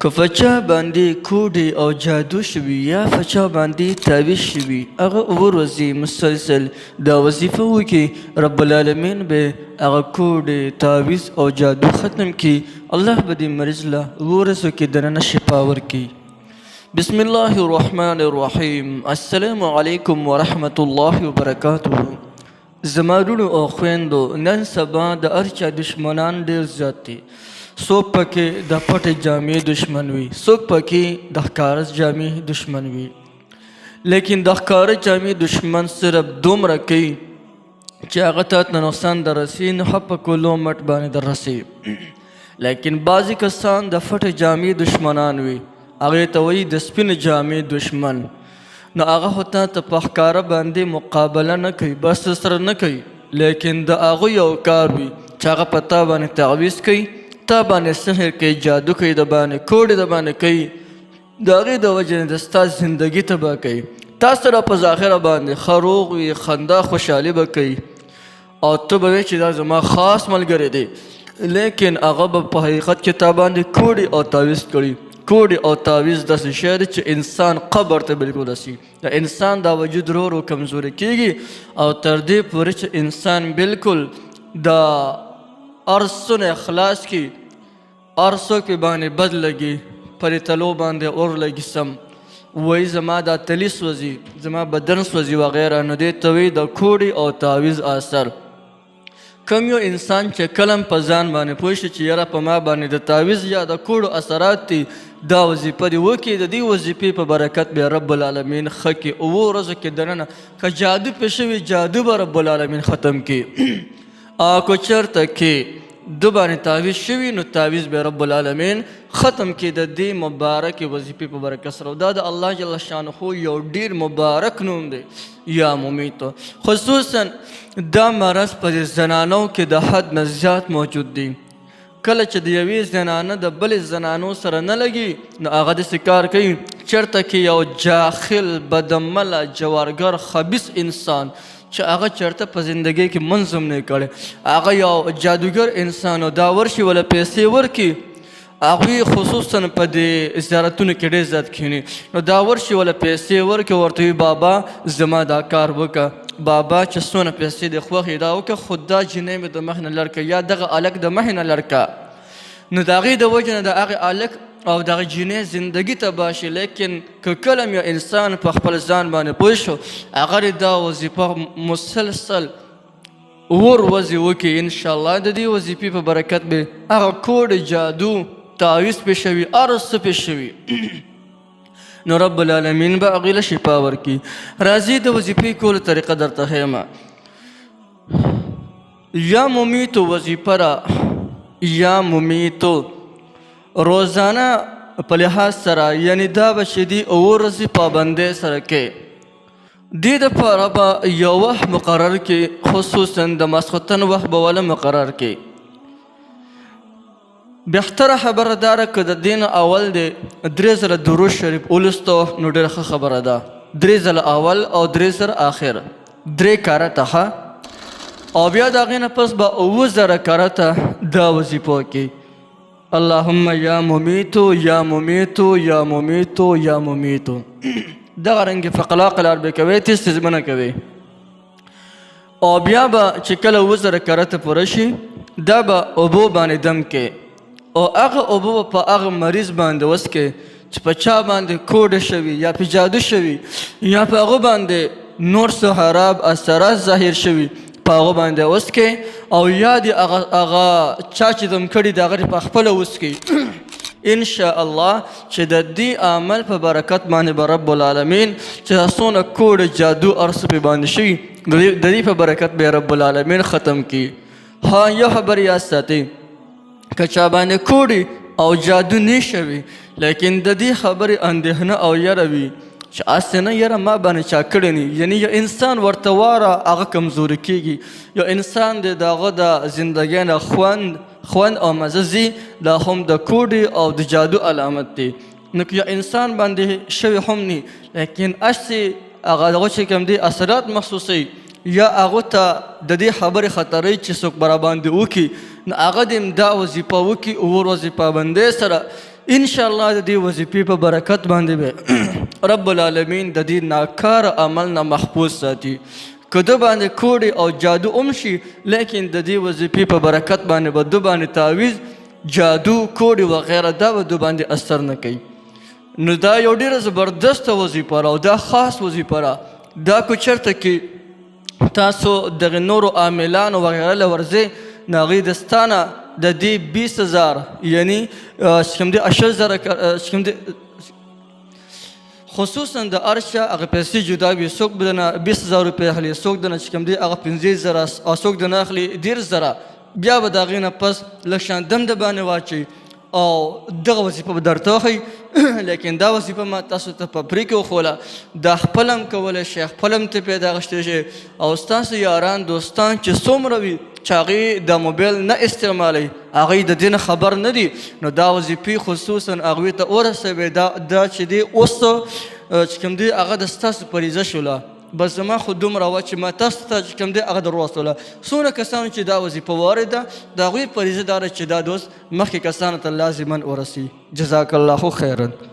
که فچا باندې کوډې او جادو شوي یا فچا باندې تعویض شوي هغه ورځي مسلسل دا وظیفه وکړي رب العالمین به هغه کوډې تعویض او جادو ختم کړي الله به دې مریض له ورځو کې دننه شفا ورکړي بسم الله الرحمن الرحیم السلام علیکم ورحمة الله وبرکاته زما وروڼو او خویندو نن سبا د هر چا دشمنان ډېر زیات دي څوک پکې د پټې جامې دشمن وي څوک پکې د ښکاره جامې دشمن وي لیکن د ښکاره جامې دشمن صرف دومره کوي چې هغه ته ته نقصان در رسي نو ښه په کلو مټ باندې در رسي لیکن بعضې کسان د پټې جامې دشمنان وي هغې ته وایي د سپینې جامې دشمن نو هغه خو تا ته په ښکاره باندې مقابله نه کوي بس سره نه کوي لیکن د هغوی یو کار وي چې هغه په تا باندې تعویض کوي تا باندې سحر کوي جادو کوي د باندې کوډې د باندې کوي د هغې د وجې نه د ستا زندګي تباه کوي تا سره په ظاهره باندې ښه روغ وي خندا خوشحالي به کوي او ته به وایې چې دا زما خاص ملګری دی لیکن هغه به په حقیقت کې تا باندې کوډې او تعویض کړي کوډې او تعویض داسې شی دی چې انسان قبر ته بلکل رسي د انسان دا وجود ورو ورو کمزوری کېږي او تر دې پورې چې انسان بلکل د ارسونه خلاص کی ارسو کې باندې بد لګي پرې تلو باندې اور لګي سم وایي زما دا تلی سوځي زما بدن سوځي وغیره نو دې ته وایي د کوډې او تعویض اثر کم یو انسان چې کلم په ځان باندې پوه شي چې یاره په ما باندې د تعویض یا د کوډو اثرات دي دا وظیفه دې وکړي د دې وظیفې په برکت به رب العالمین ښه کړي اوو ورځو کې دننه که جادو پې شوي جادو به رب العالمین ختم کړي که چېرته کې د باندې تعویض شوي نو تعویض به رب العالمین ختم کړي د دې مبارکې وظیفې په برکت سره دا د الله جل شانه یو ډېر مبارک نوم دی یا ممیتو خصوصا دا مرض په زنانو کې د حد نه زیات موجود دی کله چې د یوې زنانه د بلې زنانو سره نه لګي نو هغه داسې کار کوي چېرته کې یو جاهل بدعمله جوارګر خبیث انسان چې هغه چېرته په زندګۍ کې منځ هم نه کړی هغه یو جادوګر انسان و دا ورشي وله پیسې ورکړي هغوی خصوصا په دې زیارتونو کې ډېر زیات کښېني نو دا ورشي وله پیسې ورکړي ورته وي بابا زما دا کار وکړه بابا چې څونه پیسې دې خوښ دا وکړه خو دا جینۍ مې د مخې نه لر کړه یا دغه هلک د مخې نه لر کړه نو د هغې د وجې نه د هغې هلک او دغه جینۍ زندګي تباه شي لیکن که کله یو انسان په خپل ځان باندې پوه شو هغه دا وظیفه مسلسل ور ورځې وکړي انشاءالله د دې وظیفې په برکت به هغه کوډ جادو تعویض پې شوي هر څه پې شوي نو رب العالمین به هغې له شفا ورکړي راځي د وظیفې کولو طریقه درته ښیم یا ممیتو وظیفه را یا ممیتو روزانه په لحاظ سره یعنی دا به چې دي اووه ورځې پابندۍ سره کې دې دپاره به یو وخت مقرر کړي خصوصا د ماسخوتن وخت به وله مقرر کړي بهتره خبره دا ده که د دې نه اول د 3 ځله درود شریف ولوستو نو ډېره ښه خبره ده 3 ځله اول او 3 ځله آخر 3 کرته او بیا د هغې نه پس به 9 زره کرته دا وظیفه وکړي اللهم یا ممیتو یا ممیتو یا ممیتو یا ممیتو دغه رنګې فقلاق العربې کوئ تیزمنه کوئ او بیا به چې کله 9 زره کرته پوره شي دا به اوبو باندې دم کې او هغه اوبو به په هغه مریض باندې وڅکئ چې په چا باندې کوډه شوي یا په جادو شوي یا په هغه باندې نور څه خراب اثرات ظاهر شوي په هغه باندې وڅکئ او یا دې هغه چا چې دم کړي د هغه په خپله وڅکئ انشاءالله چې د دې عمل په برکت باندې به رب العالمین چې څونه کوډ جادو هر څه پې باندې شوي د دې په برکت به رب العالمین ختم کړي ها یو خبر یاد ساتئ که چا باندې کوډې او جادو نه شوي لیکن د دې خبرې اندېښنه او یره وي چې هسې نه یاره ما باندې چا کړی نه یعنی یو انسان ورته واره هغه کمزوري کېږي یو انسان دی د هغه د زندګۍ نه خوند او مزه ځي دا هم د کوډې او د جادو علامت دی نو که یو انسان باندې شوي هم نه لیکن هسې هغه دغه چې کوم دی اثرات محسوسوي یا هغه ته د دې خبرې خطرې چې څوک براباندې وکړي نو هغه دې دا وظیفه وکړي اووه ورځې پابندۍ سره ان شاء الله د دې وظیفې په برکت باندې به رب العالمین د دې ناکاره عمل نه محفوظ ساتي. که ده باندې کوډې او جادو هم شي لیکن د دې وظیفې په برکت باندې به ده باندې تعویض جادو کوډې وغیره دا به ده باندې اثر نه کوي. نو دا یو ډېره زبردسته وظیفه را او دا خاص وظیفه را. دا که چېرته کې تاسو دغه نورو عاملانو وغیره له ورځئ نو هغوی دستانه د دې 20,000 یعنی چې کوم دی 80,000 چې کوم دی خصوصا د هر چا هغه پیسې جدا وي. څوک به دنه 20,000 روپۍ اخلي، څوک دنه چې کوم دی هغه 15,000 او څوک دنه اخلي 10,000. بیا به د هغې نه پس لږ شان دم د باندې واچوي او دغه وظیفه به درته وښیي. لیکن دا وظیفه ما تاسو ته په پرې کې وښوله. دا خپل هم کولی شئ، خپل هم ترې پیدا اخیستی شئ او ستاسو یاران دوستان چې څومره وي چې هغوی د موبایل نه استعمالوي، هغوی د دې نه خبر نه دي، نو دا وظیفې خصوصا هغوی ته ورسوئ. دا چې دی اوس چې کوم دی هغه د ستاسو فریضه شوله. بس زما خو دومره وه چې ما تاسو ته چې کوم دی هغه در وستوله. څومره کسانو چې دا وظیفه وارده د هغوی فریضه دا ده چې دا دوست مخکې کسانو ته لازما ورسي. جزاک الله خیرا.